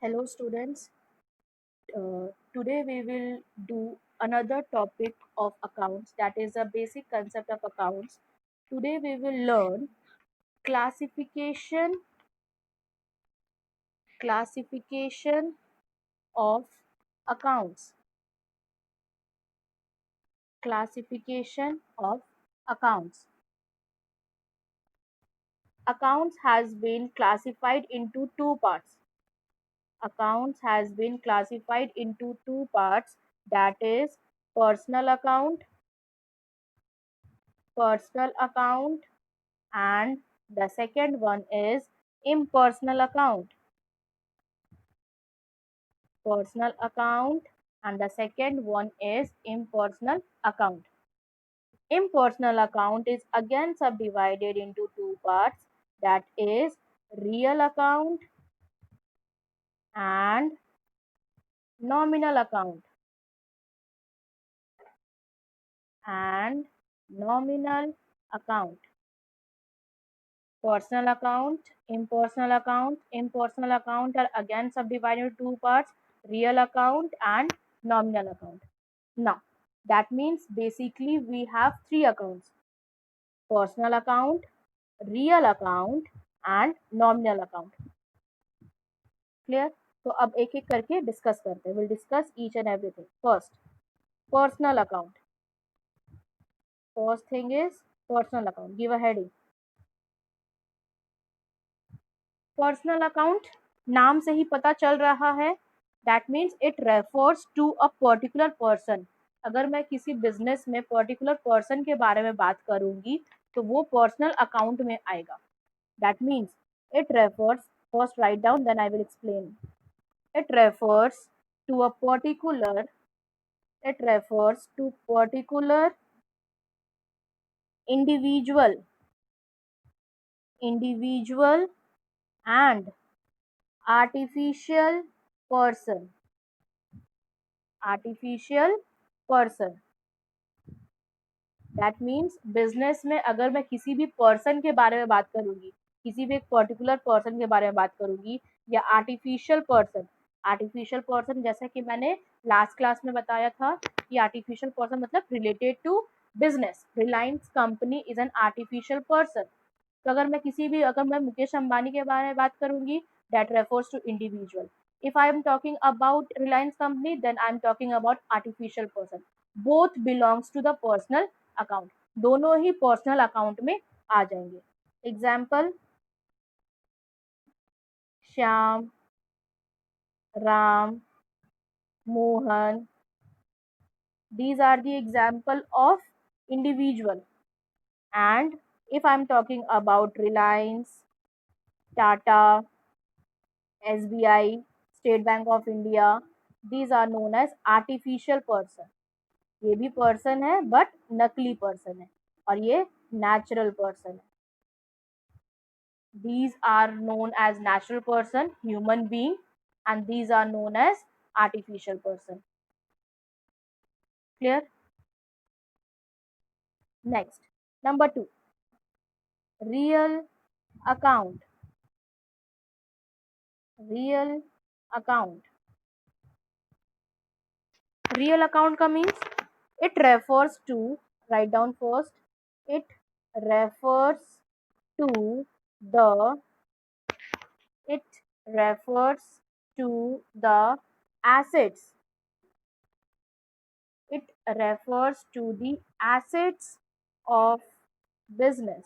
Hello students, today we will do another topic of accounts, that is a basic concept of accounts. Today we will learn classification classification of accounts. Classification of accounts. Accounts has been classified into two parts. Accounts has been classified into two parts, that is personal account, and the second one is impersonal account. Personal account, and the second one is impersonal account. Impersonal account is again subdivided into two parts, that is real account and nominal account. And nominal account. Personal account, impersonal account are again subdivided into two parts, real account and nominal account. Now, that means basically we have three accounts: personal account, real account and nominal account. Clear? तो अब एक एक करके discuss करते हैं. We'll discuss each and everything. First, personal account. First thing is personal account. Give a heading. Personal account नाम से ही पता चल रहा है, that means it refers to a particular person. अगर मैं किसी बिजनेस में पर्टिकुलर पर्सन के बारे में बात करूंगी तो वो पर्सनल अकाउंट में आएगा. That means it refers, first write down then I will explain. It refers to a particular it refers to particular individual and artificial person. Artificial person. That means business में अगर मैं किसी भी person के बारे में बात करूंगी, किसी भी एक पर्टिकुलर पर्सन के बारे में बात करूंगी, या आर्टिफिशियल पर्सन जैसा कि मैंने लास्ट क्लास में बताया था कि आर्टिफिशियल पर्सन मतलब related to business. Reliance company is an artificial person. तो अगर मैं मुकेश अंबानी के बारे में बात करूंगी, that refers to individual. If I am talking about Reliance company, then I am talking about artificial person. Both belongs to the personal account. दोनों ही पर्सनल अकाउंट में आ जाएंगे. Example: Shyam, Ram, Mohan. These are the example of individual. And if I'm talking about Reliance, Tata, SBI, State Bank of India, these are known as artificial person. ये भी person है but नकली person है, और ये नेचुरल पर्सन है. These are known as natural person, human being, and these are known as artificial person. Clear? Next, number 2, real account. Real account. Real account का means it refers to, write down first, it refers to the it refers to the assets. It refers to the assets of business.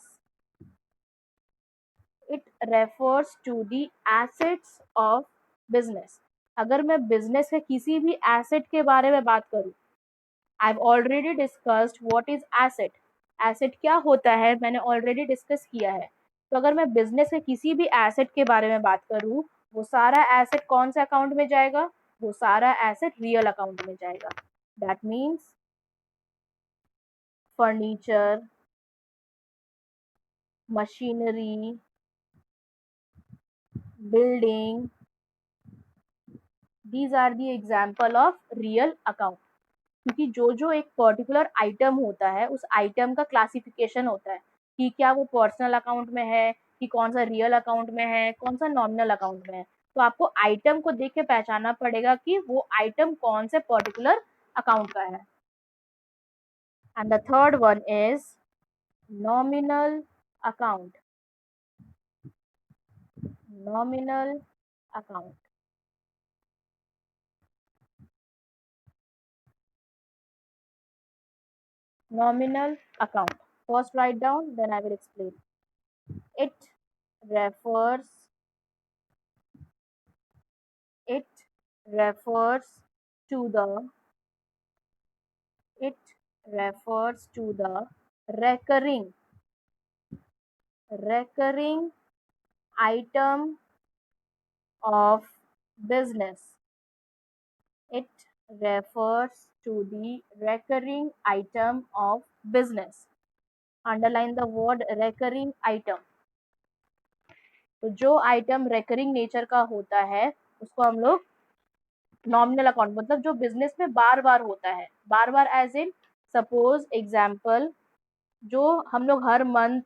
It refers to the assets of business. अगर मैं business के किसी भी asset के बारे में बात करूं, I have already discussed what is asset. Asset क्या होता है मैंने ऑलरेडी डिस्कस किया है. तो अगर मैं बिजनेस के किसी भी एसेट के बारे में बात करूं, वो सारा एसेट कौन से अकाउंट में जाएगा? वो सारा एसेट रियल अकाउंट में जाएगा. That means furniture, machinery, building, these are the example of real account. क्योंकि जो जो एक पर्टिकुलर आइटम होता है, उस आइटम का क्लासिफिकेशन होता है कि क्या वो पर्सनल अकाउंट में है, कि कौन सा रियल अकाउंट में है, कौन सा नॉमिनल अकाउंट में है. तो आपको आइटम को देख के पहचानना पड़ेगा कि वो आइटम कौन से पर्टिकुलर अकाउंट का है। And the third one is nominal account. Nominal account, nominal account. First write down, then I will explain. It refers it refers to the it refers to the recurring recurring item of business. It refers to the recurring item of business. Underline the word recurring item. तो जो item recurring nature का होता है उसको हम लोग nominal account, मतलब जो बिजनेस में बार बार होता है, बार बार एज इन सपोज एग्जाम्पल जो हम लोग हर मंथ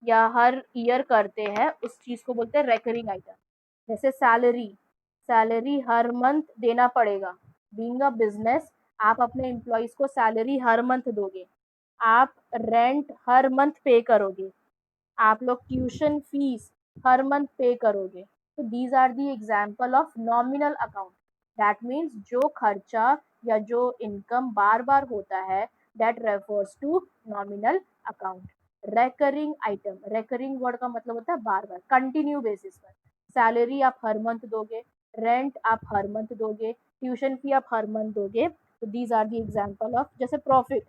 या हर ईयर करते हैं उस चीज को बोलते हैं रेकरिंग आइटम। जैसे सैलरी, सैलरी हर मंथ देना पड़ेगा। बीइंग अ बिजनेस आप अपने एम्प्लॉयज को सैलरी हर मंथ दोगे, आप रेंट हर मंथ पे करोगे, आप लोग ट्यूशन फीस हर मंथ पे करोगे। तो these are the example of nominal account. That means जो खर्चा या जो इनकम बार बार होता है that refers to nominal account. Recurring item, recurring word का मतलब होता है बार बार, कंटिन्यू बेसिस पर। सैलरी आप हर मंथ दोगे, रेंट आप हर मंथ दोगे, ट्यूशन फी आप हर मंथ दोगे। तो these are the example of, जैसे प्रॉफिट,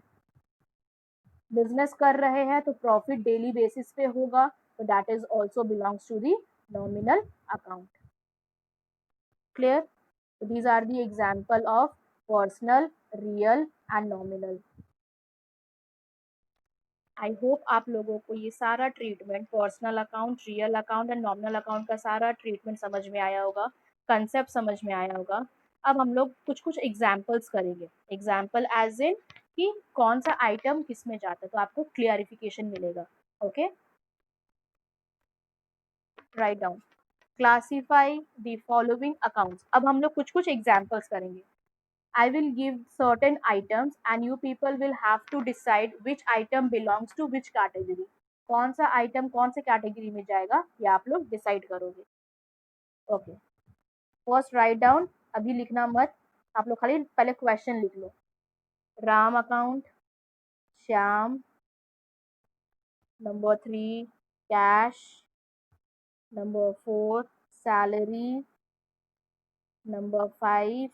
बिजनेस कर रहे हैं तो प्रॉफिट डेली बेसिस पे होगा, तो that is also belongs to the nominal account. Clear? So these are the example of personal, real and nominal. I hope आप लोगों को ये सारा treatment, personal account, real account and nominal account का सारा ट्रीटमेंट समझ में आया होगा, कंसेप्ट समझ में आया होगा। अब हम लोग कुछ कुछ एग्जाम्पल्स करेंगे। एग्जाम्पल एज इन कि कौन सा आइटम किस में जाता है, तो आपको क्लियरिफिकेशन मिलेगा। Okay, write down. Classify the following accounts. अब हम लोग कुछ कुछ एग्जाम्पल्स करेंगे। I will give certain items and you people will have to decide which item belongs to which category. कौन सा आइटम कौन से कैटेगरी में जाएगा ये आप लोग डिसाइड करोगे। ओके, फर्स्ट राइट डाउन, अभी लिखना मत, आप लोग खाली पहले क्वेश्चन लिख लो। Ram account, Shyam, number 3 cash, number 4 salary, number 5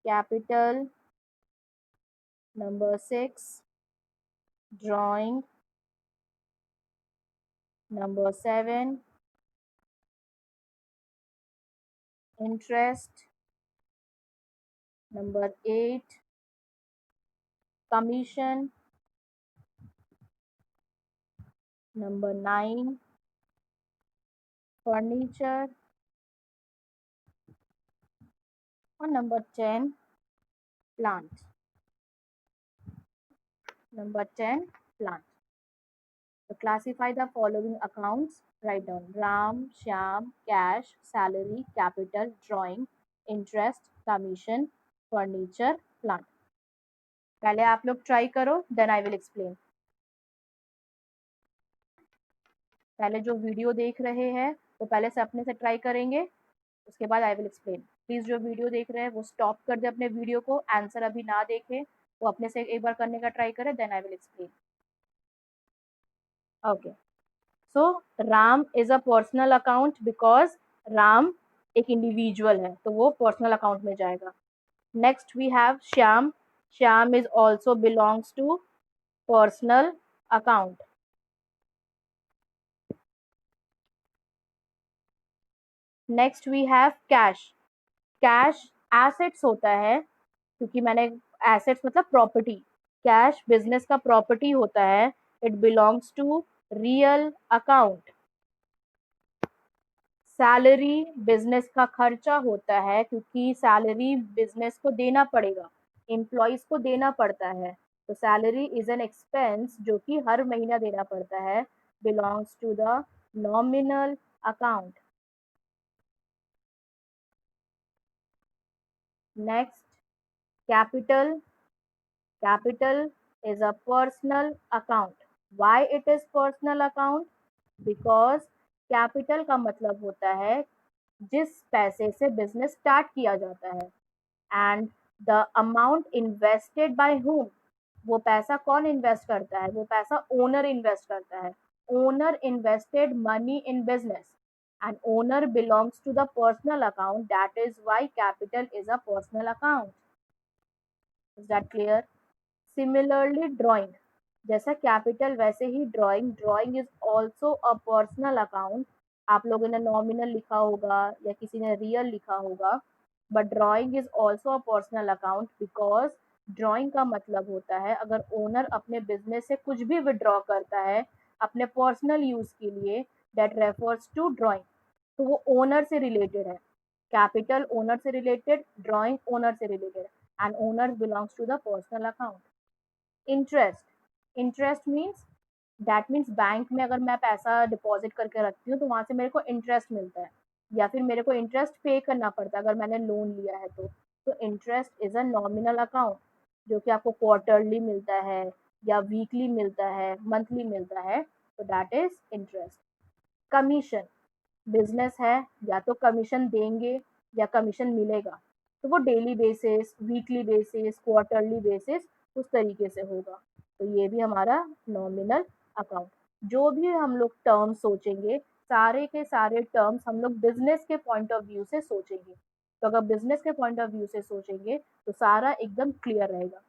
capital, number 6 drawing, number 7 interest, number 8 commission, number 9 furniture, और number 10 plant. Number 10 plant. So classify the following accounts. Write down Ram, Shyam, cash, salary, capital, drawing, interest, commission, furniture, plant. पहले आप लोग try करो, then I will explain. पहले जो video देख रहे हैं तो पहले से अपने से ट्राई करेंगे, उसके बाद आई विल एक्सप्लेन। प्लीज जो वीडियो देख रहे हैं वो स्टॉप कर दे अपने वीडियो को, आंसर अभी ना देखे, वो अपने से एक बार करने का ट्राई करे, then I will explain. Okay, so Ram is a personal account because Ram एक इंडिविजुअल है तो वो पर्सनल अकाउंट में जाएगा। Next we have Shyam, Shyam is also belongs to personal account. Next we have cash, cash assets होता है, क्योंकि मैंने एसेट्स मतलब प्रॉपर्टी, कैश बिजनेस का प्रॉपर्टी होता है, it belongs to real account. Salary business का खर्चा होता है, क्योंकि सैलरी बिजनेस को देना पड़ेगा, एम्प्लॉयज को देना पड़ता है, तो सैलरी इज एन एक्सपेंस जो कि हर महीना देना पड़ता है, belongs to the nominal account. Next, capital. Capital is a personal account. Why it is personal account? Because capital का मतलब होता है जिस पैसे से बिजनेस स्टार्ट किया जाता है, and the amount invested bye whom, वो पैसा कौन इन्वेस्ट करता है? वो पैसा ओनर इन्वेस्ट करता है. Owner invested money in business and owner belongs to the personal account. That is why capital is a personal account. Is that clear? Similarly, drawing. जैसा कैपिटल वैसे ही drawing. Drawing is also a personal account. आप लोगों ने nominal लिखा होगा या किसी ने रियल लिखा होगा, but drawing is also a personal account because drawing का मतलब होता है अगर ओनर अपने बिजनेस से कुछ भी विड्रॉ करता है अपने पर्सनल यूज के लिए, दैट रेफर्स टू ड्राइंग. तो वो ओनर से रिलेटेड है. कैपिटल ओनर से रिलेटेड, ड्राइंग ओनर से related, and owner belongs to the personal account. Interest. Interest means, that means bank में अगर मैं पैसा डिपॉजिट करके रखती हूँ तो वहाँ से मेरे को इंटरेस्ट मिलता है, या फिर मेरे को इंटरेस्ट पे करना पड़ता है अगर मैंने लोन लिया है तो interest is a nominal account जो कि आपको क्वार्टरली मिलता है या वीकली मिलता है, मंथली मिलता है, तो that is interest. Commission. Business है, या तो कमीशन देंगे या कमीशन मिलेगा, तो वो daily basis, weekly basis, quarterly basis उस तरीके से होगा. तो ये भी हमारा नॉमिनल अकाउंट. जो भी हम लोग टर्म सोचेंगे, सारे के सारे टर्म्स हम लोग बिजनेस के पॉइंट ऑफ व्यू से सोचेंगे. तो अगर बिजनेस के पॉइंट ऑफ व्यू से सोचेंगे तो सारा एकदम क्लियर रहेगा.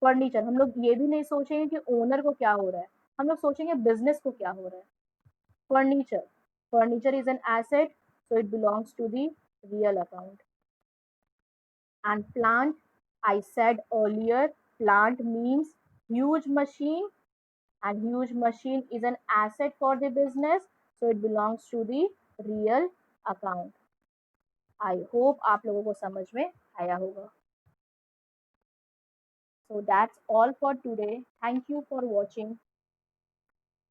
फर्नीचर, हम लोग ये भी नहीं सोचेंगे कि ओनर को क्या हो रहा है, हम लोग सोचेंगे बिजनेस को क्या हो रहा है. Furniture. Furniture is an asset, so it belongs to the real account. And plant, I said earlier, plant means huge machine, and huge machine is an asset for the business, so it belongs to the real account. I hope आप लोगों को समझ में आया होगा. So that's all for today. Thank you for watching.